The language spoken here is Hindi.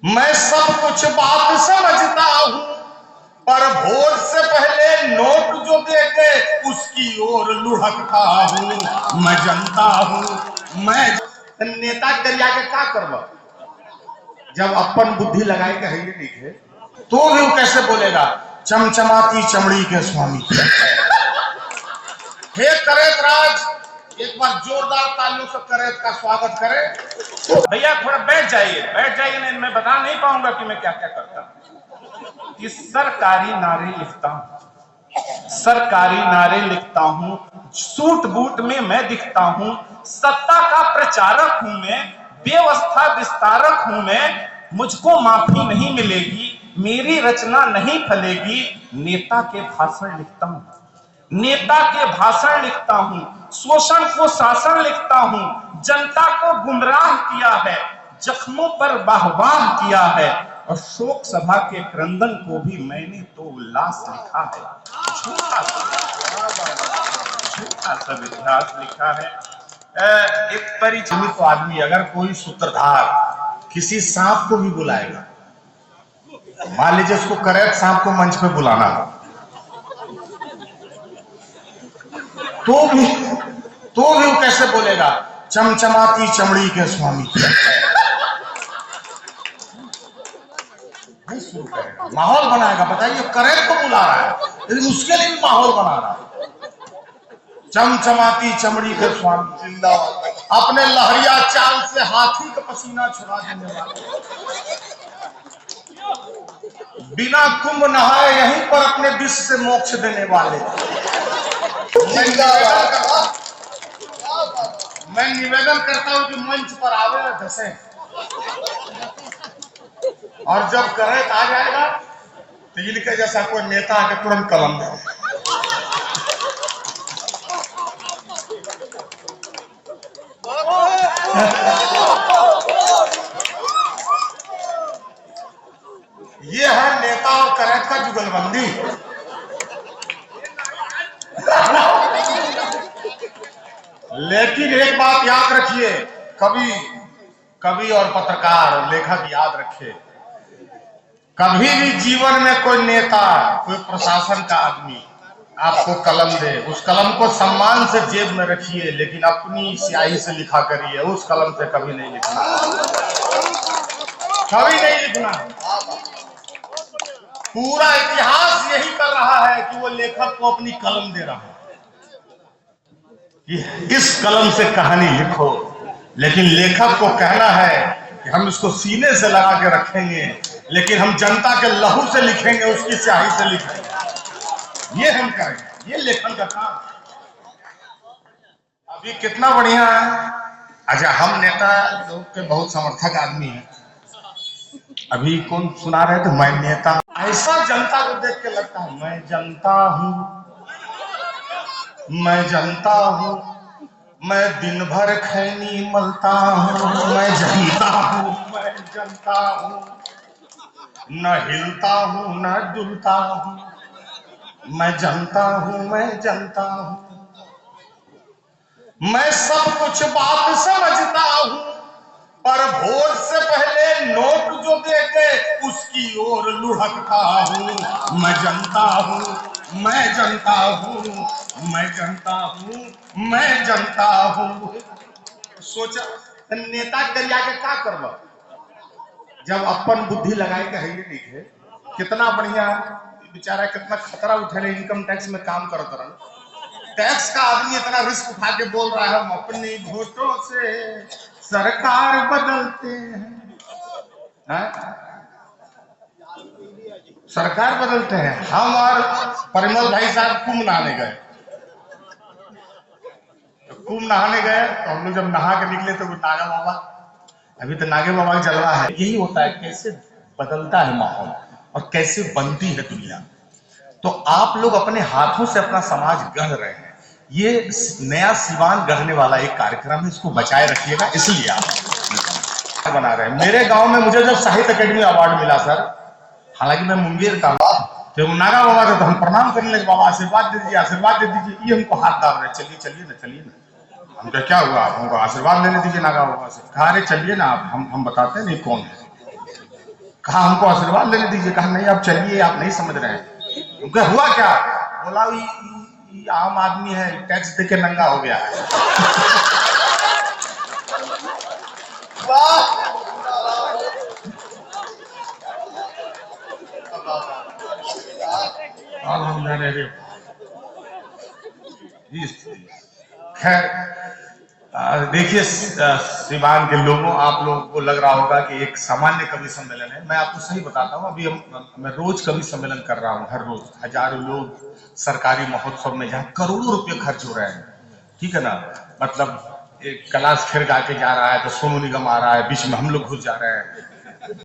मैं सब कुछ बात समझता हूं, पर वोट से पहले नोट जो दे दे उसकी ओर लुढ़कता हूं। मैं जनता हूं, मैं नेता करिया के क्या करब जब अपन बुद्धि लगाए के है नहीं थे, तो भी वो कैसे बोलेगा चमचमाती चमड़ी के स्वामी। हे करेत राज, एक बार जोरदार तालियों से करेत का स्वागत करें। भैया थोड़ा बैठ जाइए नहीं मैं बता नहीं पाऊंगा कि मैं क्या क्या करता हूं। कि सरकारी नारे लिखता हूं, सरकारी नारे लिखता हूं, सूट बूट में मैं दिखता हूं, सत्ता का प्रचारक हूं मैं, व्यवस्था विस्तारक हूं मैं, मुझको माफी नहीं मिलेगी, मेरी रचना नहीं फलेगी। नेता के भाषण लिखता हूं, नेता के भाषण लिखता हूं, शोषण को शासन लिखता हूं, जनता को गुमराह किया है, जख्मों पर बाहवाह किया है, और शोक सभा के क्रंदन को भी मैंने तो उल्लास लिखा है। छोटा सा इतिहास लिखा है। एक परिचित आदमी अगर कोई सूत्रधार किसी सांप को भी बुलाएगा, मान लीजिए उसको करेक्ट सांप को मंच पे बुलाना, तो भी वो कैसे बोलेगा चमचमाती चमड़ी के स्वामी। नहीं शुरू करेगा, माहौल बनाएगा। बताइए करेक्ट को बुला रहा है लेकिन उसके लिए भी माहौल बना रहा है। चमचमाती चमड़ी के स्वामी जिंदाबाद, अपने लहरिया चाल से हाथी का पसीना छुड़ा देने वाले, बिना कुंभ नहाए यहीं पर अपने विष से मोक्ष देने वाले। मैं निवेदन करता हूं कि मंच पर आवे और धसे, और जब करेक्ट आ जाएगा तो इनके जैसा कोई नेता आके तुरंत कलम दे। ये है नेता और करेक्ट का जुगलबंदी। लेकिन एक बात याद रखिए, कवि और पत्रकार और लेखक याद रखिए, कभी भी जीवन में कोई नेता, कोई प्रशासन का आदमी आपको कलम दे, उस कलम को सम्मान से जेब में रखिए, लेकिन अपनी स्याही से लिखा करिए। उस कलम से कभी नहीं लिखना, कभी नहीं लिखना। पूरा इतिहास यही कर रहा है कि वो लेखक को अपनी कलम दे रहा है कि इस कलम से कहानी लिखो, लेकिन लेखक को कहना है कि हम इसको सीने से लगा के रखेंगे, लेकिन हम जनता के लहू से लिखेंगे, उसकी स्याही से लिखेंगे। ये हम करेंगे, ये लेखन का काम। अभी कितना बढ़िया है। अच्छा, हम नेता लोग के बहुत समर्थक आदमी हैं। अभी कौन सुना रहे थे, मैं नेता। ऐसा जनता को देख के लगता है मैं जनता हूं, मैं जनता हूं, मैं दिन भर खैनी मलता हूं, मैं जनता हूं, मैं जनता हूं, न हिलता हूं न डुलता हूं, मैं जनता हूं, मैं जनता हूं। मैं सब कुछ बात समझता हूं, पर वोट से पहले नोट जो दे दे उसकी ओर लुढ़कता हूं। मैं जनता हूं, मैं जनता हूं, मैं जनता हूं, मैं जनता हूं। सोचा नेता करिया के क्या करब जब अपन बुद्धि लगाए के है नहीं थे। कितना बढ़िया बेचारा, कितना खतरा उठे, इनकम टैक्स में काम करता रहा। टैक्स का आदमी इतना रिस्क उठा के बोल रहा है हम अपने वोटों से सरकार बदलते हैं, सरकार बदलते हैं। हम और परिमल भाई साहब कुंभ नहाने गए, तो हम लोग जब नहा के निकले तो नागा बाबा, अभी तो नागे बाबा की जलवा है। यही होता है कैसे बदलता है माहौल और कैसे बनती है दुनिया। तो आप लोग अपने हाथों से अपना समाज गढ़ रहे हैं। ये नया सिवान गढ़ने वाला एक कार्यक्रम है, इसको बचाए रखिएगा। इसलिए आप बना रहे हैं। मेरे गांव में मुझे जब साहित्य अकेडमी अवार्ड मिला सर, हालांकि मैं मुंगेर का, तो नागा बाबा का तो हम प्रणाम करने लगे, बाबा आशीर्वाद दे दीजिए, आशीर्वाद दे दीजिए। ये हमको हाथ डाल रहे, चलिए चलिए ना, चलिए ना। हमको क्या हुआ, हमको आशीर्वाद लेने दीजिए नागा बाबा से। कहा अरे चलिए ना आप, हम बताते नहीं कौन है। कहा हमको आशीर्वाद लेने दीजिए। कहा नहीं आप चलिए, आप नहीं समझ रहे हैं। क्योंकि हुआ क्या, बोला ये आम आदमी है, टैक्स दे के नंगा हो गया है। खैर देखिए सिवान के लोगों, आप लोगों को लग रहा होगा कि एक सामान्य कवि सम्मेलन है। मैं आपको सही बताता हूँ, अभी मैं रोज कवि सम्मेलन कर रहा हूँ, हर रोज हजारों लोग सरकारी महोत्सव में जहाँ करोड़ों रुपए खर्च हो रहे हैं, ठीक है ना। मतलब एक कैलाश खेर गा के जा रहा है तो सोनू निगम आ रहा है, बीच में हम लोग घुस जा रहे हैं,